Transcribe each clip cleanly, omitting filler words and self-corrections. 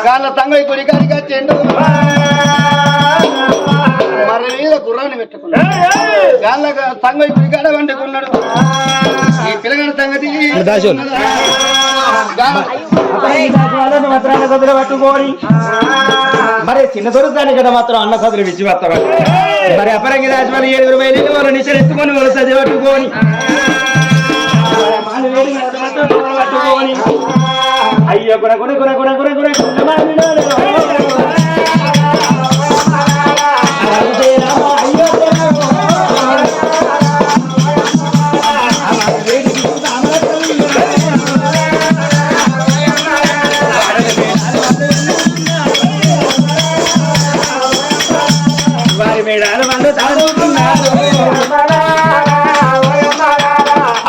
గాళ్ళ తంగడి గుడి కాడికి చెండు మరి మీద గుర్రాన్ని పెట్టుకున్నాడు గాళ్ళ తంగడి గుడి కాడ వండుకున్నాడు ఈ పిల్లగాడి సంగతి పట్టుకోని మరి చిన్న దొరుకుతాను కదా మాత్రం అన్న కదులు విచ్చి వస్తాడు మరి అపరంగి రాజమని 7 మైలు వాళ్ళ నిశ్చయం ఎత్తుకొని వాళ్ళు చదివి పట్టుకోని పట్టుకోని అయ్యో గుణ గుణ గుణ గుణ గుణ గుణ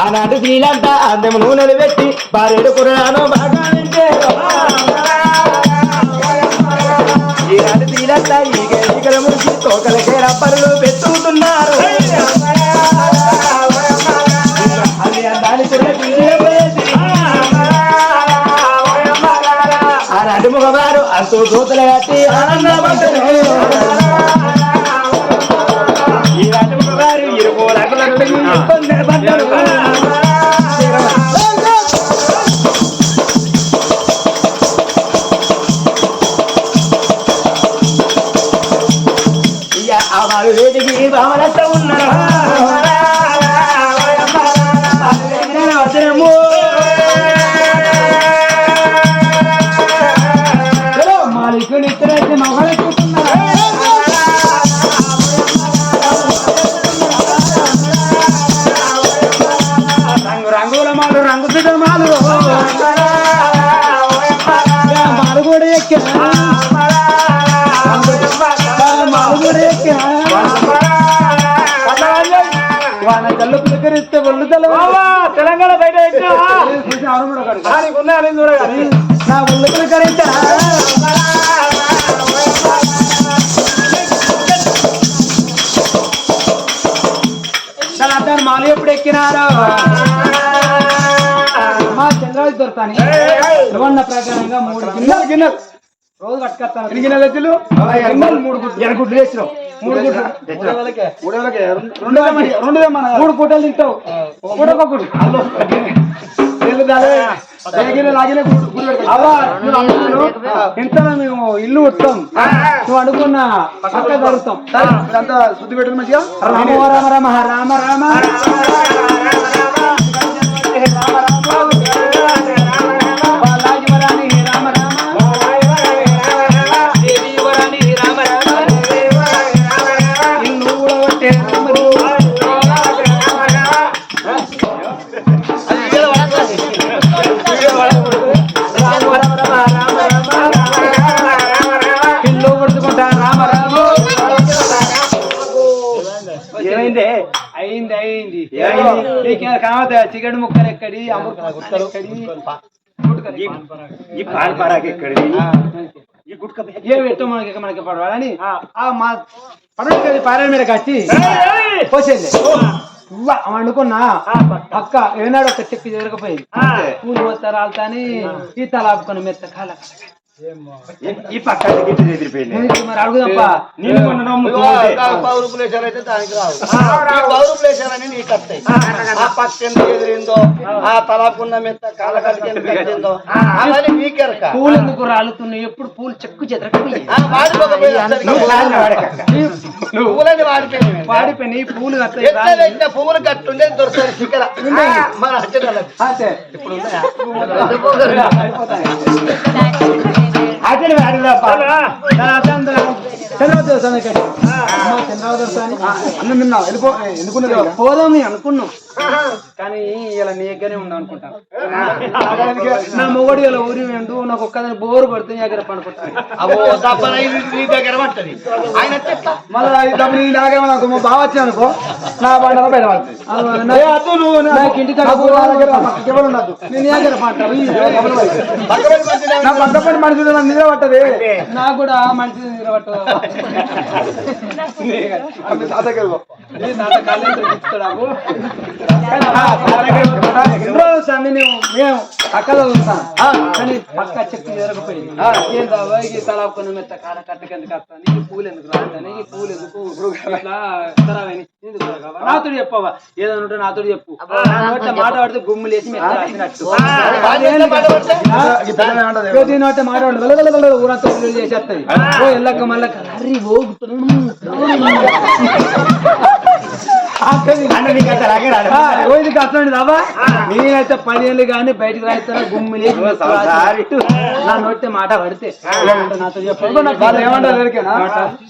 ఆనాటి స్త్రీలంతా అందెము నూనెలు పెట్టి భార్యడు కుర్రాను బాగా ఈనాటి స్త్రీలంతా ఈగల ముడిచి తోకలకే రబ్బరులు పెట్టుకుంటున్నారు ఆనాటి మగవారు అంటూ దూతలు కట్టి ఆనందపడ్డారు ఈనాటి మగవారు 20 రకాల నిలబడ్డారు వేదికి భావనత ఉన్నారు మాలికు నిత్యరైతే మొగలెట్టుకున్నారు రంగు రంగుల మాలు రంగు పిల్ల మాలు మాలు కూడా ఎక్కా వాన జల్లు పులకరిస్తే ఒళ్ళు తెలంగాణ బయట నా ఒళ్ళు పులకరించా అతను మాలు ఎప్పుడు ఎక్కినారు మా చంద్రావతి దొరుకుతాని రవణ ప్రకారంగా 3 గిన్నెలు రోజు పట్టుకొస్తాను 2 గిన్నెలు ఎత్తులు 3 గుడ్లు వేసినావు 3 పూటలు తింటావు పూటకొకటి ఎంత మేము ఇల్లు ఉట్టాం నువ్వు అనుకున్న పక్క జరుగుతాం అంతా శుద్ధి పెట్టిన మంచిగా రామ రామ రామ రామ రామ అయింది కావద్దా చికెన్ ముక్కలు ఎక్కడి అమృతాలు మనకి పడవాలని మా పడవ పారాయణ మీద కచ్చి పోసేది అనుకున్నా అక్క ఏనాడు ఒక చెక్కి జరగపోయింది పూలు పోస్తారు ఆల్తాని ఈ తల ఆపుకొని మెత్త కాల ఈ పక్క మరి అడుగుదాంపా ఎదిరిందో ఆ తలాకున్న మెత్త కాల కట్టిందో పూలు ఎందుకు రాలుతున్నాయి ఎప్పుడు పూలు చెక్కు చెదరకపోయి వాడిపోయినాయి పూలు పువ్వులు కట్టుండే దొరుకుతాయి చిక్కర మన ఇప్పుడు పోదాం అనుకున్నాం కానీ ఇలా నీగానే ఉందా అనుకుంటా నా మొగడు ఇలా ఊరి వెండు నాకు ఒక్కదాన్ని బోరు పడితే నీ దగ్గర పడుకుంటాను మళ్ళీ నాకు బాగా వచ్చా అనుకో నా బండ బయట నాకు ఇంటి ఎవరు ఉండదు నేను దగ్గర పట్టాను నా పక్క పడి మనిషి నిద్ర పట్టదు నాకు కూడా మనిషి నిద్ర పట్టదు మేము అక్కలో ఉంటాను కానీ పక్క చెట్టు ఎరగపోయింది ఏందా వైగి తలాపుకొని మెత్త కాడ కట్టకెందుకు వస్తాను ఈ పూలు ఎందుకు రాదని ఈ పూలు ఎందుకు ఇట్లా ఖరాబైన నాతోడు చెప్పవా ఏదో ఉంటే నాతోడు చెప్పు మాట్లాడితే గుమ్ములేసి మెత్త రాసినట్టు మాట్లాడు ఊరంతా చేసేస్తుంది ఓ ఎల్లక్క మళ్ళక్క హరి రాబా నేనైతే 10 ఏళ్ళు కానీ బయటకు రాయిస్తాను గుమ్మిలి నా నోటితే మాట పడితే నాతో చెప్పాలి ఏమంటారు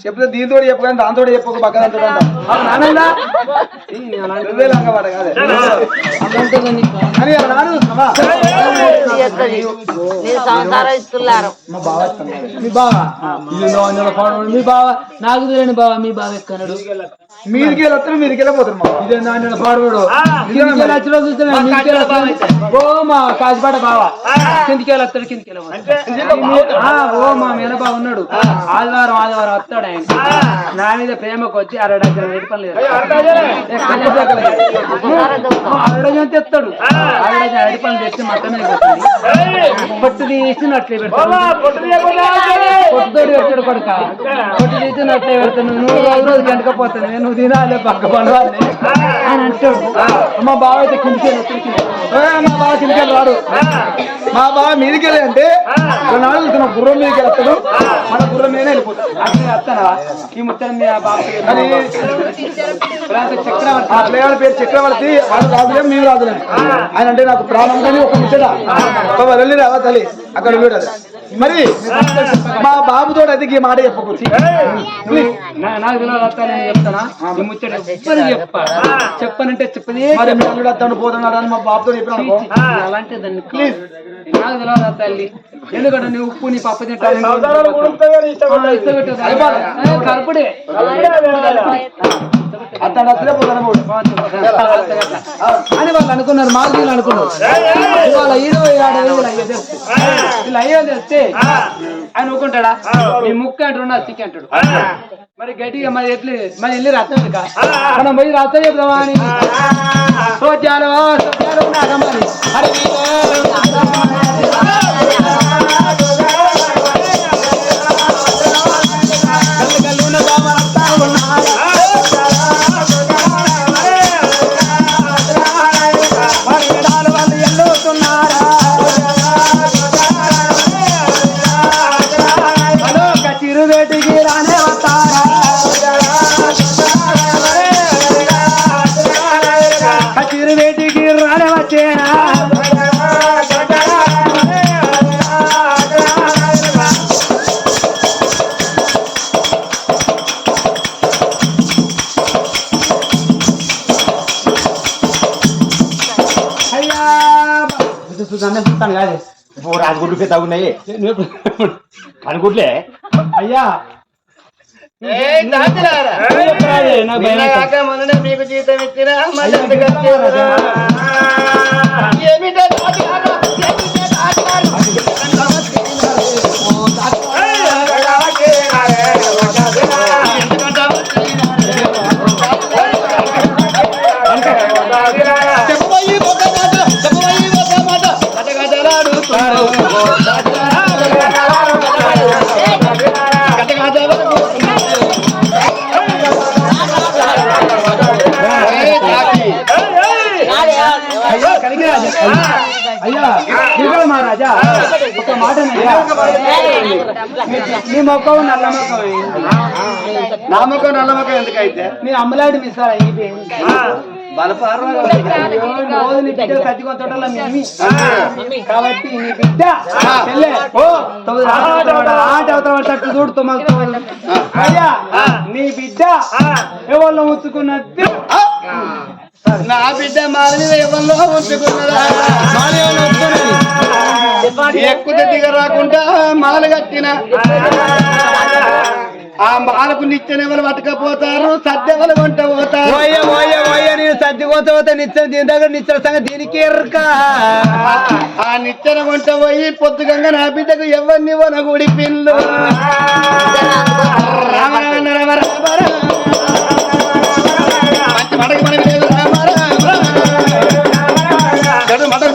చెప్తే దీంతో చెప్పు కానీ దాంతో చెప్పకు పక్కన మీ బావ నాకు తెలియని బావ మీ బావ ఎక్కన్నాడు మీదికి వెళ్ళొస్తాను మీదికి వెళ్ళిపోతారు ఇదే నాన్న ఫార్వర్డ్ ఓ మా కాజిపాట బావ కిందికి వెళ్ళొస్తాడు కిందికి ఓ మా మేనబావ ఉన్నాడు ఆదివారం వస్తాడు ఆయన నా మీద ప్రేమకు వచ్చి 6 డజన్ ఎడిపని లేదు 6 డజన్ తెస్తాడు 6 డజన్ ఎడిపని తెచ్చి మొత్తం మీద పొట్టు తీసినట్లే పెడతాడు పొట్టుతోటి పెట్టాడు కొడుక పొట్టు తీసినట్లే పెడతాను నువ్వు రోజు గంటకపోతాను నువ్వు తినాలి పక్క పడవాలి అని అంటాడు మా బావ అయితే కిందికి మా బావ కిందికి రాడు మా బావ మీదికి వెళ్ళి అంటే నాలుగు గుర్రం మీదకి వెళ్తాడు మన గుర్రం మీద వెళ్ళిపోతాడు అట్లా వస్తానా ఈ ముచ్చడం మీ బాబు చక్రవర్తి ఆ ప్లేవాళ్ళ పేరు చక్రవర్తి వాళ్ళు రాజులేం మేము రాజులేం ఆయన అంటే నాకు ప్రాణం కానీ ఒక ముచ్చట వెళ్ళి రావా తల్లి అక్కడ వీడదు మరి మా బాబుతో అయితే ఈ మాట చెప్పకూడదు నాకు తెలియదు చెప్తానా ఈ ముచ్చట చెప్పనంటే చెప్పదే తను పోతున్నాడు అని మా బాబుతో చెప్పిన అలాంటి దాన్ని ప్లీజ్ నాకు తెలియదు తల్లి ఎందుకంటే నీ ఉప్పు నీ పప్పు తింటాను కలుపుడే అని వాళ్ళు అనుకున్నారు మాకు వీళ్ళు అనుకున్నారు ఇవాళ 27,000 వీళ్ళు అయ్యేది వస్తే ఆయన ఊకుంటాడా నీ ముక్క అంటాడు నా సిక్ అంటాడు మరి గట్టిగా మరి ఎట్లు మరి వెళ్ళి రత్నం మనం పోయి రత్నం చెప్తామా అని సోచాలు నాగమ్మని చిరువేటికి రానే వస్తారా చిరువేటికి రానే వచ్చేనా చూస్తాను కాదు రాజగుడ్లు తగున్నాయి అనుకుంటే అయ్యా మీకు జీతం ఇచ్చినా అయ్యా మహారాజా ఒక మాట నీ మొక్కవు నల్ల మొక్క నా మొక్క నల్ల మొక్క ఎందుకైతే నీ అమ్మలాంటి మిస్సార్ అయిపోయింది కాబట్టి నీ బిడ్డ ఆట చూడుతూ అయ్యా నీ బిడ్డ ఎవరిలో ఉంచుకున్నట్టు నా బిడ్డ మాలని ఎవరిలో ఉంచుకున్నదా ఎక్కువ దిగ రాకుండా మాల కట్టిన ఆ మాలకు నిచ్చెనెవరు పట్టుకపోతారు సద్దెవరు వంట పోతారు నేను సర్ది పోతా నిచ్చెన దీని దగ్గర నిచ్చెన సంగతి దీనికి ఎర్రక ఆ నిచ్చెన వంట పోయి పొద్దుగంగా నా బిడ్డకు ఎవరిని వనగుడి పిల్లు మంచి మడక మనకి లేదు రామారా చెడు మడక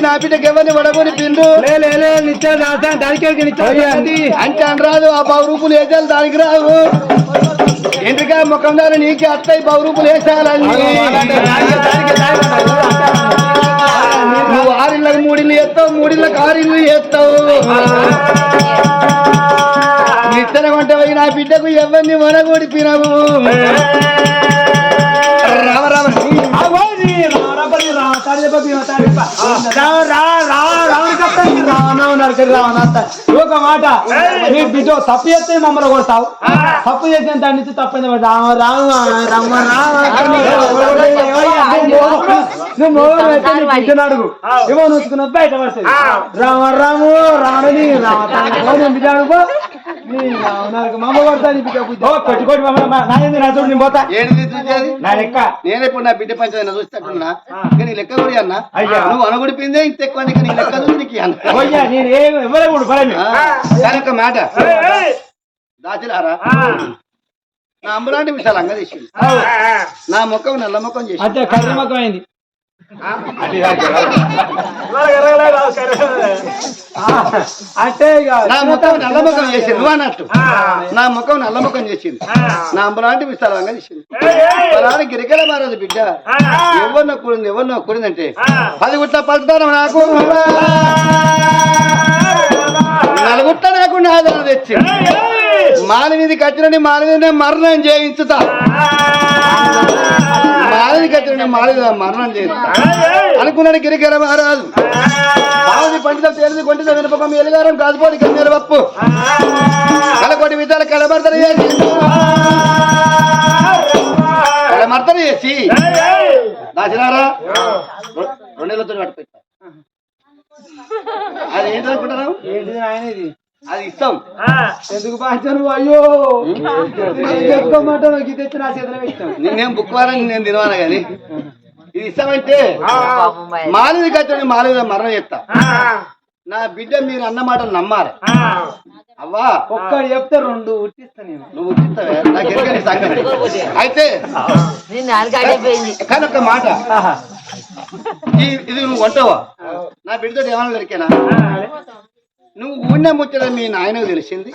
నా బిడ్డకి ఎవరిని వడగొని పిండు అంటే అనరాదు ఆ 10 రూపాయలు వేసాలి దానికి రావు ఎందుక ముఖం దాని నీకే అత్తయ్య 10 రూపాయలు వేసాలని నువ్వు 6 ఇళ్ళకి 3 ఇళ్ళు వేస్తావు 3 ఇళ్ళకి 6 ఇళ్ళు వేస్తావు నిచ్చెన కొంట పోయి నా బిడ్డకు ఎవరిని వడగొడిపినవు రామ రామ ఒక మాట నీ బిడ్డ తప్పు చేస్తే మమ్మల్ని కొడతావు తప్పు చేసిన దాని నుంచి తప్పైంది రామ రామ రామ రామ బిడ్డను అడుగు ఏమో నూచుకున్న బయట పడుతుంది రామ రాము రామని రామ బిడ్డ అడుగు మమ్మ కొడతాను బిడ్డ పెట్టుకోటి నా చూడు నేను పోతా నా లెక్క నేను ఇప్పుడు నా బిడ్డ పంచాయతీ చూస్తున్నా నీ లెక్క కూడా అన్నా నువ్వు అనగొడిపోయిందే ఇంత ఎక్కువ నీ లెక్క చూసి ఒక మాట దాచిలారా నా అంబులాంటి విశాలంగా తీసింది నా ముఖం నల్ల ముఖం చేసి కర్ర ముఖం అయింది అంటే నా ముఖం నల్ల ముఖం చేసింది నువ్వు అన్నట్టు నా ముఖం నల్ల ముఖం చేసింది నా అంబులాంటి విశాలంగా తీసింది అలానే గిరికెల మారదు బిడ్డ ఎవరినో కూడింది ఎవరినో కూడిందంటే 10 గుట్ల పలుతాను నాకు 4 గుట్ల నాకు ఆదరణ తెచ్చి మాల మీద కట్టినని మాల మీద మరణం చేయించుతా మాలని కట్టిన మాల మరణం చేయించుతా అనుకున్నాడు గిరికెల మహారాజు బావది పండిత తేలిది కొంటిత వినపం ఎలుగారం కాదుపోని కన్నెల పప్పు కలకోటి విధాలు కడమర్తన చేసి కడమర్తన చేసి దాచినారా 2 నెలలతో పట్టుకొచ్చా అది ఏంటనుకుంటున్నావు ఏంటిది ఆయన ఇది అది ఇస్తాం ఎందుకు పాచాను అయ్యో చెప్పుకోమాట తెచ్చి నా చేతిలో పెట్టాం నేనేం బుక్వారని నేను తినవాను కానీ ఇది ఇస్తామంటే మాలిది కట్టండి మాలిద మరణం చేస్తా నా బిడ్డ మీరు అన్నమాట నమ్మాలి అవ్వా ఒక్కడు చెప్తే 2 ఉట్టిస్తా నేను నువ్వు ఉట్టిస్తావే నాకు ఎరగని సంగతి అయితే కానీ ఒక మాట ఇది నువ్వు వంటవా నా బిడ్డతో ఏమన్నా దొరికేనా నువ్వు ఊళ్ళ ముచ్చట మీ నాయనకు తెలిసింది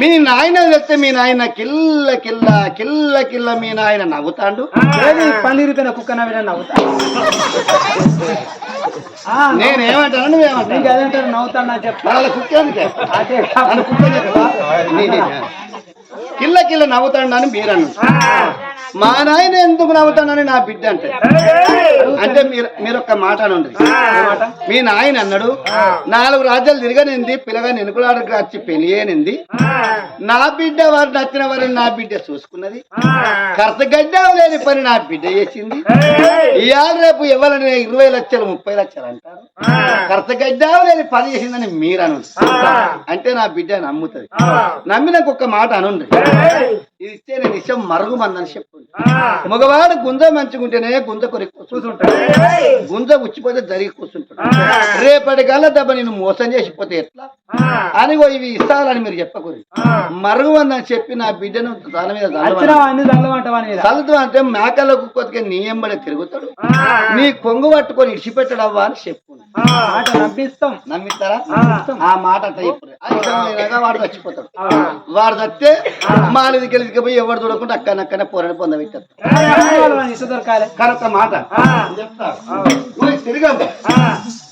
మీ నాయన తెలిస్తే మీ నాయన కిల్ల కిల్ల కిల్ల కిల్ల మీ నాయన నవ్వుతాడు పన్నీరుపోయిన కుక్క నవ్విన నవ్వుతా నేనేమంటాను నువ్వేమంటాను అదేంటారు నవ్వుతాను నా చెప్తా కుక్క కిల్ల కిల్ల నవ్వుతాడు అని మీరన్ను మా నాయన ఎందుకు నవ్వుతానని నా బిడ్డ అంటే అంటే మీరొక్క మాట అనండి మీ నాయన అన్నాడు 4 రాజ్యాలు తిరగనింది పిల్లగా ఎనుకులాడకు వచ్చి పెళ్ళియనింది నా బిడ్డ వారు నచ్చిన వారిని నా బిడ్డ చూసుకున్నది కర్త గడ్డం లేని పని నా బిడ్డ చేసింది ఇవాళ రేపు ఎవరైనా 20 లక్షలు 30 లక్షలు అంటారు కర్త గడ్డం లేని పని చేసిందని మీరు అను అంటే నా బిడ్డ నమ్ముతుంది నమ్మినాక ఒక్క మాట అనుండ్రి ఇది ఇచ్చే నేను ఇష్టం మరుగుమందని చెప్పు మగవాడు గుంజ మంచుకుంటేనే గుంజ కొరికి కూర్చుంటాడు గుంజ ఉచ్చిపోతే జరిగి కూర్చుంటాడు రేపటి కల్లా దెబ్బ నేను మోసం చేసిపోతే ఎట్లా అని ఇవి ఇస్తాలని మీరు చెప్పకూడదు మరుగుమందని చెప్పి నా బిడ్డను దాని మీద చల్లుతూ అంటే మేకలకు కొద్దిగా నీ ఎంబడే తిరుగుతాడు నీ కొంగు పట్టుకొని ఇడిచిపెట్టడవ్వా అని చెప్పు నమ్మిస్తారా ఆ మాట అంటే ఇప్పుడు వాడు చచ్చిపోతాడు వాడు చస్తే మాలిది గెలిచి పోయి ఎవరు చూడకుండా అక్కడక్కడనే పోరాడి పొందబెట్టారు కరెక్ట్ మాట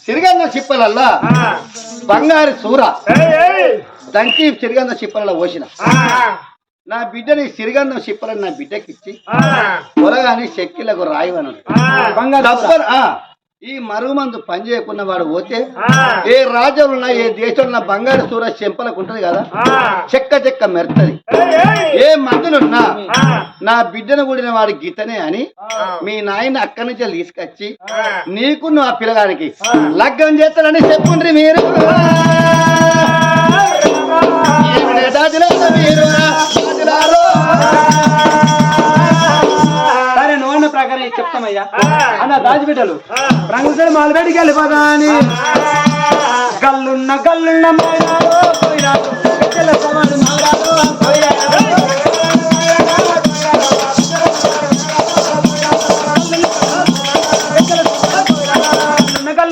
సిరిగంధ చిప్పలల్లా బంగారు సూర దంచి సిరిగంధ చిప్పలలో పోసిన నా బిడ్డని సిరిగంధం చిప్పలని నా బిడ్డకి ఇచ్చి పొలగాని చెక్కిలకు రాయివను ఈ మరుగుమందు పని చేయకున్న వాడు పోతే ఏ రాజ్యంలో ఏ దేశంలో బంగారు సూర చెంపలకు ఉంటది కదా చెక్క చెక్క మెరుతుంది ఏ మందులున్నా నా బిడ్డను కూడిన వాడి గీతనే అని మీ నాయన అక్కడి నుంచి తీసుకొచ్చి నీకు నువ్వు ఆ పిల్లగానికి లగ్గం చేస్తానని చెప్పుండ్రి మీరు ప్రకారం చెప్తామయ్యా అన్న రాజబిడ్డలు రంగుసరి మాలబెడికి వెళ్ళిపోదా అని గల్లున్న గల్లున్న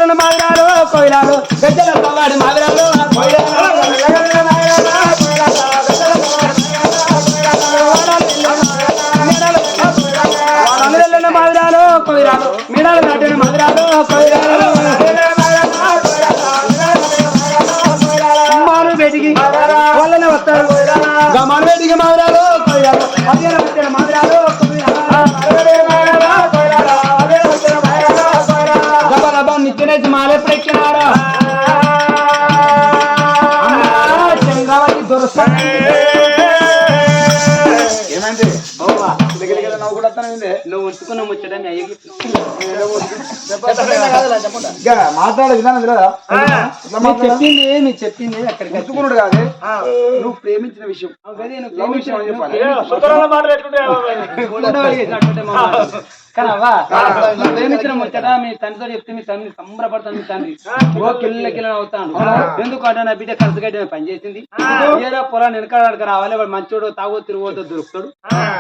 గల్లగల్ల మాదిరాలు కోయిలాలు గజ్జల సవాడి మాదిరాలు వాడెళ్ళ మాదిరాలు కోయిలాలు మీనాలు నాటిన మాదిరాలు కోయిలాలు మారు బేటికి వాళ్ళనే వస్తారు మారు బేటికి మాదిరాలు కోయిలాలు అదే వచ్చిన మాదిరాలు నిత్యనేసి మాలెప్పుడు ఎక్కినాడు చంద్రావతి దొరస్తా ఏమంటే నవ్వు కూడా నువ్వు ఉంచుకున్న ముచ్చటని అయ్యి మాట్లాడే విధానం తెలియదా చెప్పింది నువ్వు చెప్పింది అక్కడికి ఉంచుకున్నాడు కాదే నువ్వు ప్రేమించిన విషయం లవ్ విషయం అని చెప్పాలి కానీ అవ్వా ప్రేమించిన ముచ్చట మీ తండ్రితో చెప్తే మీ తండ్రి సంబరపడతాను మీ తండ్రి ఓ కిల్ల అవుతాను ఎందుకంటే నా బిడ్డ ఖర్చు కట్టి పని చేసింది ఏదో పొలాన్ని వెనకాడక రావాలి వాడు మంచోడు తాగో తిరుగుతో దొరుకుతాడు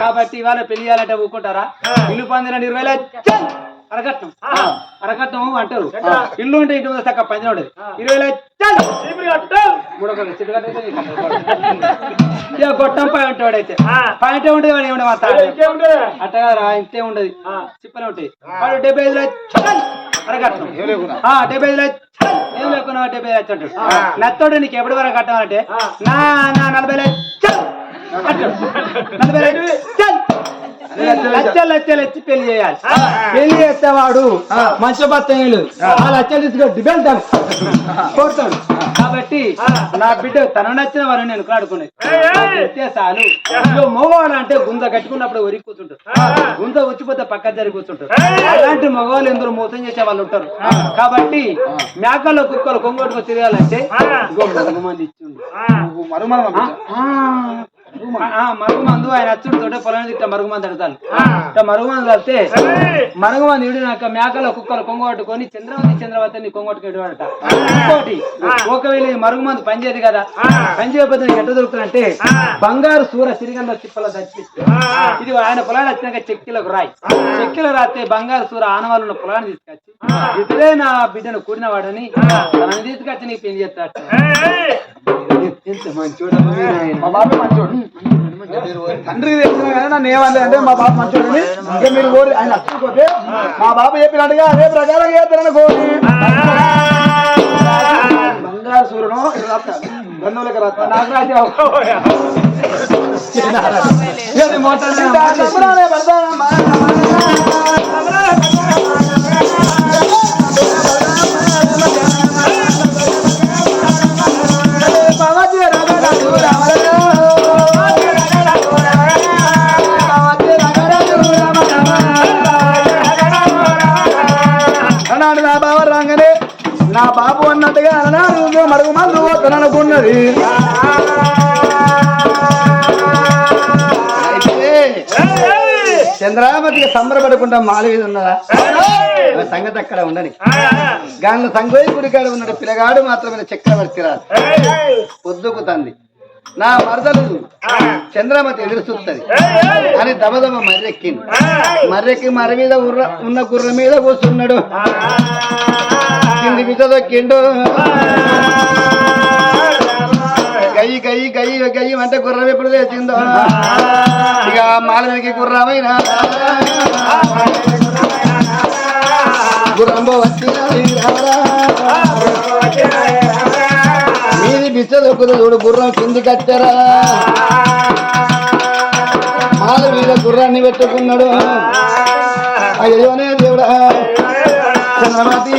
కాబట్టి ఇవాళ పెళ్లి చేయాలంటే ఊకుంటారా ఇల్లు పొందిన 20 లక్షలు అరకట్నం అంటారు ఇల్లు ఉంటే ఇంటి ముందు చక్క పంచిన ఉండదు 20 లక్షలు గొట్టం పాయ ఉంటాడు అయితే పాయింటే ఉంటుంది వాడు ఏమిటి అట్టగా రా ఇంతే ఉండదు చిప్పనే ఉంటాయి వాడు 75 లక్షలు అరకట్నం 75 లక్షలు ఏం లేకున్నా 75 లక్షలు అంటాడు నత్తోడు నీకు ఎప్పటి వరకు కట్టాలంటే నా 40 లక్షలు అంటాడు 40 లక్షలు లక్షలు ఎత్తి పెళ్లి చేయాలి పెళ్లి చేసేవాడు మంచి బత్తలు ఆ లక్షలు తీసుకొని డిబెల్ట్ కొడతాడు కాబట్టి నా బిడ్డ తన నచ్చిన వారిని నేను ఆడుకునేది చాలు మగవాడు అంటే గుంత కట్టుకున్నప్పుడు ఒరి కూర్చుంటారు గుంత వచ్చిపోతే పక్క జరిగి కూర్చుంటారు అలాంటి మగవాళ్ళు ఎందుకు మోసం చేసే వాళ్ళు ఉంటారు కాబట్టి మేకల్లో కుక్కలు కొంగోటుకు తిరగాలంటే మంది ఇచ్చిండు మరుగుమందు ఆయన అచ్చుడు తోటే పొలాన్ని తిట్ట మరుగుమంది అడతాను మరుగుమంది కలిస్తే మరుగుమంది ఇడినాక మేకల కుక్కలు కొంగొట్టుకొని చంద్రవతిని కొంగొట్టుకునేవాడట ఇంకోటి ఒకవేళ మరుగుమందు పనిచేయదు కదా పనిచేయకపోతే నీకు ఎట్ట దొరుకుతుందంటే బంగారు సూర సిరిగంధ చిప్పల దచ్చి ఇది ఆయన పొలాన్ని వచ్చినాక చెక్కిలకు రాయి చెక్కిలో రాస్తే బంగారు సూర ఆనవాళ్ళు ఉన్న పొలాన్ని తీసుకొచ్చి ఇతరే నా బిడ్డను కూడిన వాడని తనని తీసుకొచ్చి నీకు పెళ్లి చేస్తాడు ఎంత మంచోడు మా బాబు మంచోడు తండ్రికి తెలిసిన కానీ నన్ను ఏమన్నా అంటే మా బాబు మంచోడు ఇంకా మీరు కోరి ఆయన నచ్చకపోతే మా బాబు చెప్పినట్టుగా అదే ప్రకారం చేస్తారని కోరి బంగారు సూర్యుడు బంధువులకి రాస్తా నాకు నా బాబు అన్నట్టుగా అన్నాడు మరుగు మందు పోతాననుకున్నది చంద్రావతికి సంబరపడకుండా మాల మీద ఉన్నదా సంగతి అక్కడ ఉండని గాని సంగోయి గుడికాడ ఉన్నాడు పిల్లగాడు మాత్రమే చక్రవర్తి రాదు పొద్దుకు తంది నా మరదలు చంద్రమతి ఎదురు చూస్తుంది అని దబదబ మర్రెక్కి మర్రి మీద ఉన్న గుర్ర మీద కూర్చున్నాడు కింది బిడ్డదొక్కిండు గయ్యి గయ్యి గయ్యి గయ్యి అంటే గుర్రం ఎప్పుడు లేచిందో ఇక మాల మీదకి గుర్రమైన గుర్రం మీది బిచ్చదొక్కులు చూడు గుర్రం కింది కట్టారా మాల మీద గుర్రాన్ని పెట్టుకున్నాడు అయ్యోనే దేవుడా చంద్రమతి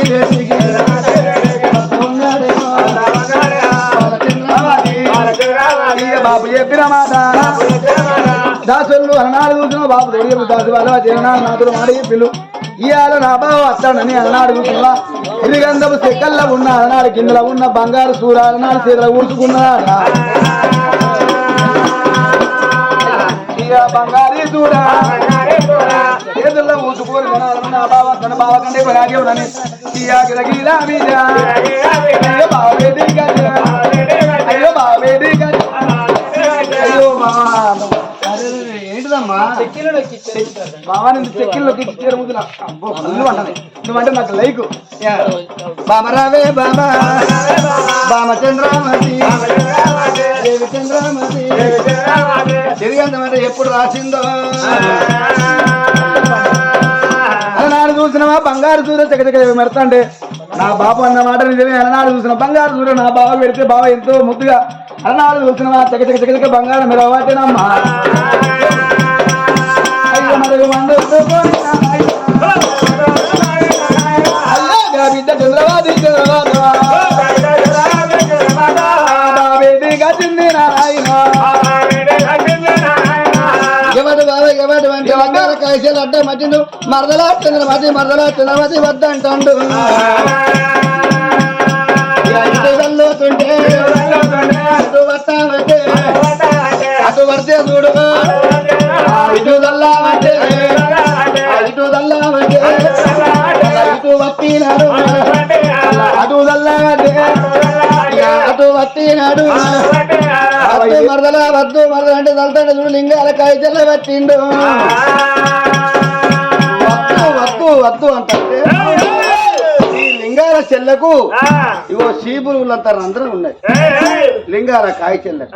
బాబు చెప్పిన మాట దాసులు అన్నాడు కూర్చున్నా బాబు తోడి దాసు వాళ్ళ జగన్నాథ్ నాథుడు మాట పిల్లు ఇవాళ నా బాబు వస్తాడని అన్నాడు కూర్చున్నా ఇరిగంధపు చెక్కల్లో ఉన్న అన్నాడు కిందలో ఉన్న బంగారు సూర అన్నాడు చేతులు కూర్చుకున్నాడు ఇక బంగారీ సూర చేతుల్లో ఊసుకొని నా బాబు తన బావ కంటే కొనాగే ఉన్నని అయ్యో బాబేది ఏంటిదమ్మా బావా నేను చెక్కిల్లోకి చీర ముద్దులు అబ్బో కళ్ళు అంటది నువ్వంటే నాకు లైక్ బామరావే బాబా బామ చంద్రామతి దేవి చంద్రామతి తిరిగంతమంటే ఎప్పుడు రాసిందో అలనాడు చూసినవా బంగారు సూర్య చకచక మెడతండే నా బాబు అన్న మాట నిజమే. అలనాడు చూసిన బంగారు సూర్య నా బావ పెడితే బావ ఎంతో ముద్దుగా అలనాడు చూసినవా చకచక చకచక బంగారం మెరవాటేనమ్మా. అయ్యో మరుగు మందు బిడ్డ చంద్రవాది గచ్చింది నారాయణ ఎవడు బాబా ఎవడు అంటే బంగార కాయలు అడ్డ మధ్యను మరదలా చంద్రమతి వద్ద అంటాడు. వెళ్ళుతుంటే అటు వస్తామంటే అటు వడితే చూడు ఇటు దల్లామంటే ఇటు దల్లామంటే ఇటు వట్టినాడు అటు దల్లామంటే అటు వట్టినాడు వద్దు మరదల అంటే తలతంటే చూడు లింగాల కాయలు పట్టిండు. వద్దు అంటే ఈ లింగాల చెల్లకు ఇగో శీపురులంతా రంధ్రం ఉన్నాయి. లింగాల కాయ చెల్లకు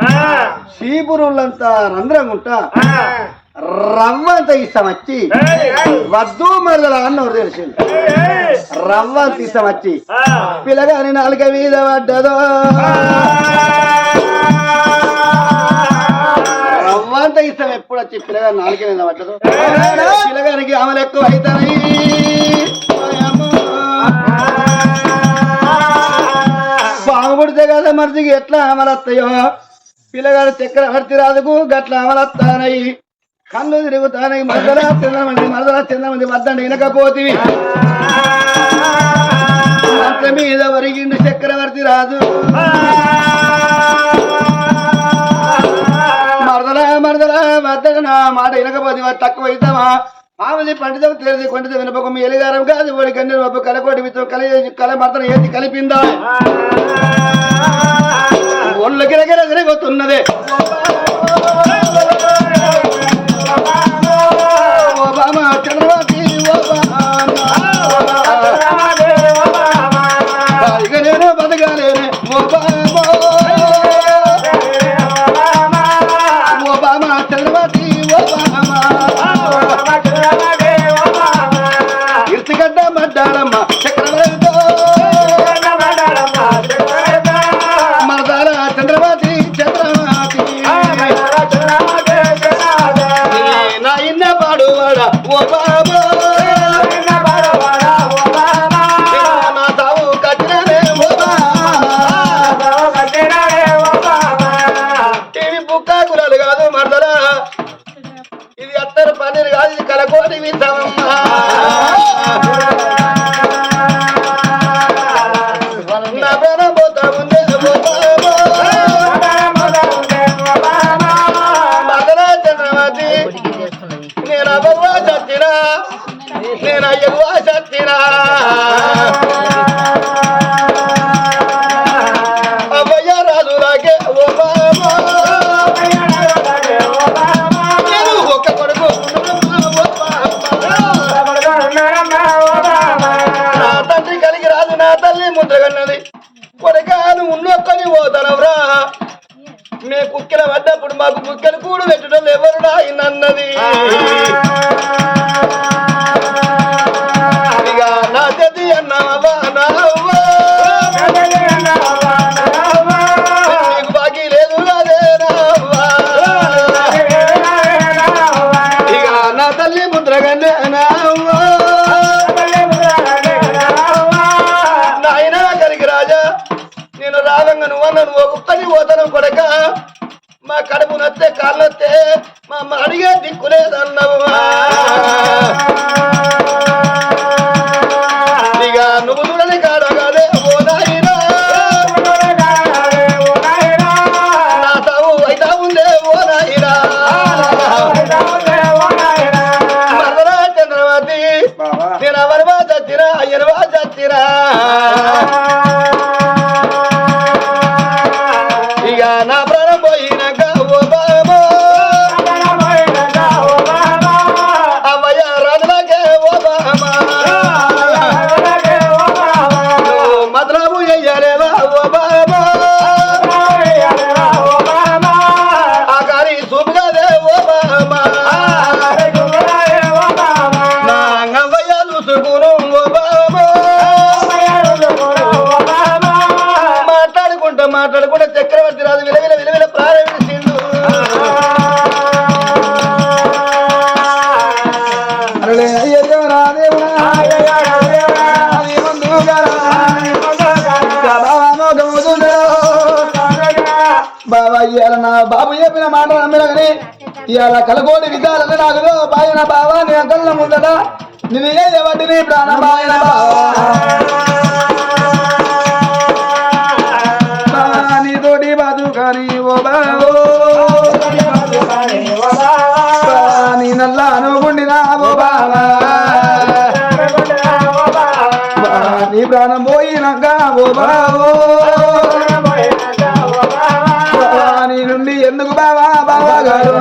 శీపురులంతా రంధ్రం ఉంటా రవ్వంత ఇష్టం వచ్చి వద్దు మరదల అన్నవారు తెలిసింది. రవ్వంత ఇష్టం వచ్చి పిల్లగాని నాలుక మీద పడ్డదో రవ్వంత ఇష్టం ఎప్పుడు వచ్చి పిల్లగాని నాలుక మీద పడ్డదో పిల్లగానికి ఆమెలు ఎక్కువ అవుతాయి. బాగుపడితే కదా మనిషికి ఎట్లా అమలత్తాయో పిల్లగాడు చక్రవర్తి రాదుకు గట్ల అమలత్తానయి కళ్ళు తిరుగుతానయి. మరదలా చంద్రమంది వద్దండి వినకపోతివి అంత మీద వరిగిండు చక్రవర్తి రాదు. మరదలా వద్దడు నా మాట వినకపోతే తక్కువ అవుతావా ఆమెది పండితం తెలియదు కొండిత వినపక మీ ఎలిగారం కాదు వాడి కన్నీరు పప్పు కలకోటి విత్తు కల మర్దన ఏది కలిపిందా ఒళ్ళు గిరగిర తిరగొస్తున్నదే. ఓబామా చంద్రబాబు ఇక నేను బతకాలేనే ఓబామా చంద్రబాబు ఇర్తిగడ్డ మడ్డాడమ్మ చక్రవర్తితో మరదాల చంద్రబాబు నా ఇన్న పాడువాడ ఓ బాబా నా తావు కట్టిననే ఓ ఇవి బుక్కా కులాలు కాదు మరదలా ఇది అత్తరు పన్నీరు కాదు ఇది కలకోటి వింటామమ్మా. నా ప్రాణం పోతా ఉంది మరదలా చంద్రమతి నేను అవ్వా చచ్చినా నేను అయ్యవ్వా చచ్చినా అవ్వయ్య రాజు రాకే ఓ బాబా నేను ఒక్క కొడుకు నా తండ్రి కలిగి రాదు నా తల్లి ముద్రగన్నది కొడకాలు ఉన్నొక్కని పోతనవరా మే కుక్కెల పడ్డప్పుడు మాకు కుక్కెలు కూడు పెట్టడం ఎవరు నాయనన్నది. ఇక నా చది అన్నావా నావ్వా నీకు బాకీ లేదు అదే నావ్వా ఇక నా తల్లి ముద్రగన్నే నావ్వా నాయన కలిగి రాజా నేను రావంగా నువ్వు ఒక్కని పోతాను కొడక మా కడుపు నొత్తే కాళ్ళు వస్తే మా అమ్మ అడిగే దిక్కులేదన్నావు. ఇక నువ్వు చూడని కాడగానే ఓ నాయనా నా తావు అయితా ఉందే ఓ నాయనా మరదలా చంద్రమతి నేను ఎవరివా చచ్చిరా అయ్యనువా చచ్చిరా మాట్లాడకుండా చక్రవర్తి రాజు విలవిల విలవిల ప్రారంభించిండు. బాబా ఇవాళ నా బాబు చెప్పిన మాట నమ్మిన కానీ ఇవాళ కలకోటి విధాలు నాకు బాయన బావా నీ కళ్ళ ముందట నేను ఏవటి నీ ప్రాణం బాయన బావా నీతోటి బాదు కానీ ఓ బావో నీ నల్ల అనుకుండినా ఓ బావా నీ ప్రాణం పోయినాక ఓ బావో నీ నుండి ఎందుకు బావా బావా గారు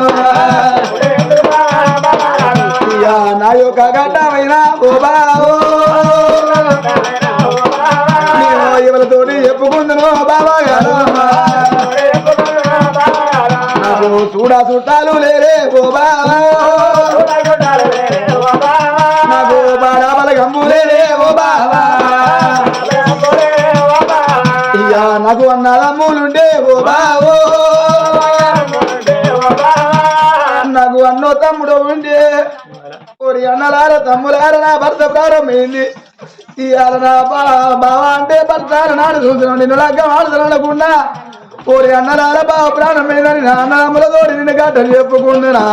నా యొక్క గడ్డమైన ఓ బావో నేను ఎవరితోటి చెప్పుకుందును బావా గారు నాకు చూడా చుట్టాలు లేరే ఓ బావో నాకు బాడాబల గంబు లేరే ఓ బావా ఇక నాకు అన్నదమ్ములుండే ఓ బావో నాకు అన్నో తమ్ముడు ఉండే ఓరి అన్నలార తమ్ములార నా భర్త ప్రారంభమైంది ఇవాళ నా బావ అంటే భర్త నాడు చూస్తున్నాడు నిన్ను లగ్గం ఆడుతున్నాడకుండా ఓరి అన్నలార బావ ప్రారంభమైందని నా అన్నదమ్ములతో నిన్ను గడ్డలు చెప్పుకుంటున్నా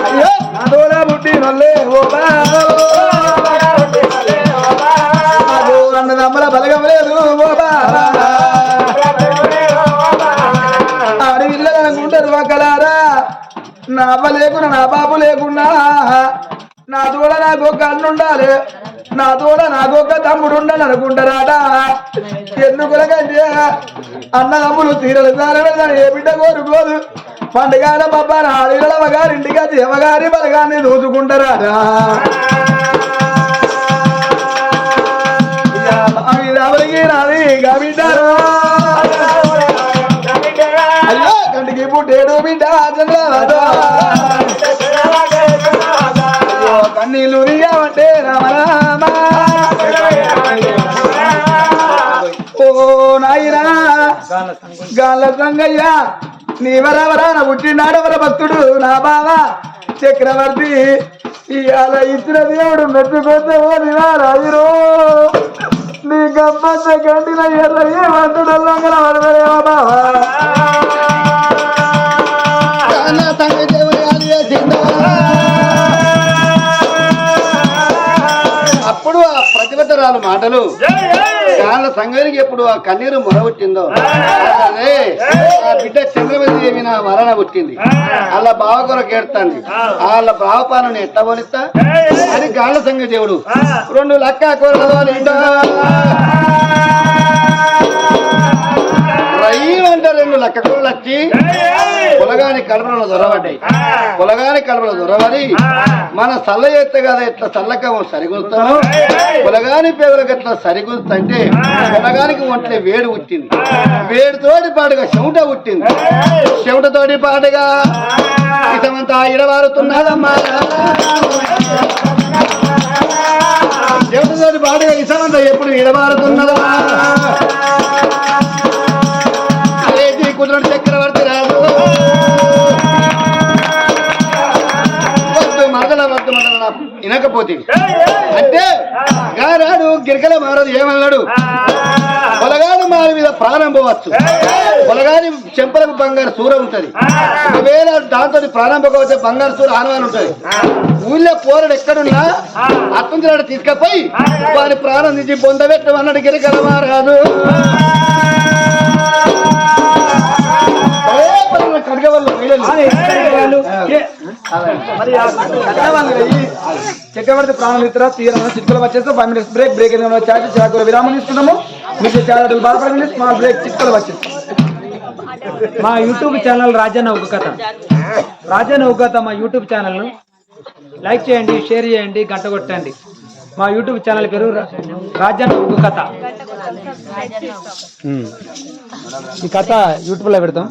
అయ్యో నాతోనే పుట్టి నల్లే ఓ బావో అన్నదమ్ముల బలగం లేదు ఓ బావా ఆడవిల్లలు అనుకుంటారు ఒకలారా నా అవ్వ లేకున్నా నా బాబు లేకున్నా నా తోడ నాకు ఒక అన్న ఉండాలి నా తోడ నాకు ఒక తమ్ముడు ఉండాలి అనుకుంటారాట ఎందుకులకంటే అన్నదమ్ములు తీరలు సారని ఏ బిడ్డ కోరుకోదు పండుగల పబ్బాన ఆడవిల్ల గారి ఇంటికి వచ్చి ఎవగారి బలగాన్ని దోచుకుంటారాట ఎవరికి నాది గబిడ్డారు అయ్యో కంటికి పుట్టేడు బిడ్డ కన్నీళ్ళు నీయమంటే రామరామ ఓ నాయనా గాళ్ళ సంగయ్య నీవరెవరాన పుట్టినాడెవర భక్తుడు నా బావ చక్రవర్తి ఇవాళ ఇచ్చిన దేవుడు మెచ్చుకొస్తే ఓ దివారాజురు నీ గమ్మత్త గంటిన ఎర్ర ఏమంటుడల్లా వరవరేవా బావా అప్పుడు ఆ ప్రతిభటరాలు మాటలు కాళ్ళ సంగరికి ఎప్పుడు ఆ కన్నీరు మొరబుట్టిందో అదే ఆ బిడ్డ చంద్రవతి ఏమి నా వరణ పుట్టింది అలా బావ కొరకు ఏడుతుంది వాళ్ళ బావపాలను ఎట్లా పోనిస్తా అని గాళ్ళ సంగ దేవుడు 2 లక్క కూరలు అంటే 2 లక్క కూరలు వచ్చి పొలగాని కడపలో దొరబడ్డాయి పొలగాని కడపలో దొరబడి మన సల్ల ఎత్త కదా ఎట్లా చల్లకం సరిగులుతామో పొలగాని పేదలకు ఎట్లా సరిగులుతంటే పొలగానికి ఒంట్లో వేడి పుట్టింది వేడితోటి పాటుగా చెమట పుట్టింది చెమటతోటి పాటుగా ఇసమంతా ఇడవారుతున్నదమ్మా చెమటతోటి పాటుగా ఇసమంతా ఎప్పుడు ఇడవారుతున్నదమ్మా కుదరడు చక్రవర్తి రాదు వద్దు మరదల వినకపోతే అంటే గారాడు గిరికల మారదు ఏమన్నాడు పొలగాని మారి మీద ప్రాణం పోవచ్చు పొలగాని చెంపలకు బంగారు సూర ఉంటది ఒకవేళ దాంతో ప్రాణం పోకపోతే బంగారు సూర ఆనవాని ఉంటది ఊళ్ళో పోరడు ఎక్కడున్నా అత్తంతులాడు తీసుకపోయి వారి ప్రాణం నుంచి పొందబెట్టమన్నాడు గిరికల మారాదు చక్రవర్తి ప్రాణమిత్ర తీరం చిక్కులు వచ్చేస్తే 5 minutes బ్రేక్ బ్రేక్ చాకు విరామం ఇస్తున్నాము మీకు చాలా బాధపడండి స్మాల్ బ్రేక్ చిక్కులు వచ్చేసి మా యూట్యూబ్ ఛానల్ రాజన్న ఒక కథ రాజన్న ఒక కథ మా యూట్యూబ్ ఛానల్ను లైక్ చేయండి షేర్ చేయండి గంట కొట్టండి మా యూట్యూబ్ ఛానల్ పేరు రాజన్న ఒక కథ ఈ కథ యూట్యూబ్లో పెడతాం